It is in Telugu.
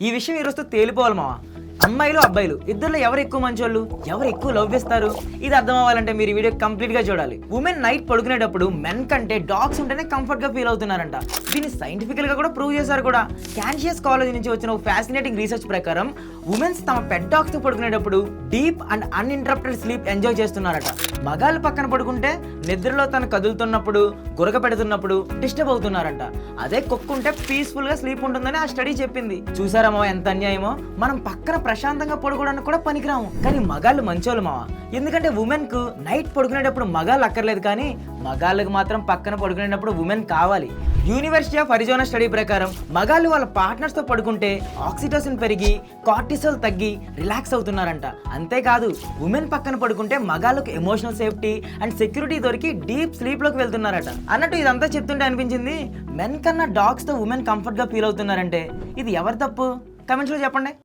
ఈ విషయం ఈరోజుతో తేలిపోవాలి మావా. అమ్మాయిలు అబ్బాయిలు ఇద్దరులో ఎవరు ఎక్కువ మంచోళ్ళు, ఎవరు ఎక్కువ లవ్ చేస్తారు, ఇది అర్థం అవ్వాలంటే మీరు వీడియో కంప్లీట్ గా చూడాలి. ఉమెన్ నైట్ పడుకునేటప్పుడు మెన్ కంటే డాగ్స్ ఉంటేనే కంఫర్ట్ గా ఫీల్ అవుతున్నారంట. దీన్ని సైంటిఫికల్ గా కూడా ప్రూవ్ చేశారు కూడా. కాన్షియస్ కాలేజ్ నుంచి వచ్చిన ఒక ఫ్యాసినేటింగ్ రీసెర్చ్ ప్రకారం ఉమెన్స్ తమ పెట్ డాగ్స్ తో పడుకునేటప్పుడు deep and uninterrupted sleep enjoy చేస్తున్నారట. మగాళ్ళు పక్కన పడుకుంటే నిద్రలో తను కదులుతున్నప్పుడు, గురక పెడుతున్నప్పుడు డిస్టర్బ్ అవుతున్నారంట. అదే కుక్కుంటే పీస్ఫుల్ గా స్లీప్ ఉంటుందని ఆ స్టడీ చెప్పింది. చూసారా మావా ఎంత అన్యాయమో. మనం పక్కన ప్రశాంతంగా పడుకోవడానికి కూడా పనికిరాము, కానీ మగాళ్ళు మంచోళ్ళు మావా. ఎందుకంటే ఉమెన్ కు నైట్ పడుకునేటప్పుడు మగాళ్ళు అక్కర్లేదు, కానీ మగాళ్ళకు మాత్రం పక్కన పడుకునేటప్పుడు ఉమెన్ కావాలి. యూనివర్సిటీ ఆఫ్ అరిజోనా స్టడీ ప్రకారం మగాళ్ళు వాళ్ళ పార్ట్నర్స్ తో పడుకుంటే ఆక్సిటోసిన్ పెరిగి కార్టిసోల్ తగ్గి రిలాక్స్ అవుతున్నారంట. అంతేకాదు ఉమెన్ పక్కన పడుకుంటే మగాళ్ళకు ఎమోషనల్ సేఫ్టీ అండ్ సెక్యూరిటీ దొరికి డీప్ స్లీప్ లోకి వెళ్తున్నారట. అన్నట్టు ఇదంతా చెప్తుంటే అనిపించింది, మెన్ కన్నా డాగ్స్ తో ఉమెన్ కంఫర్ట్ గా ఫీల్ అవుతున్నారంటే ఇది ఎవరి తప్పు? కమెంట్స్ లో చెప్పండి.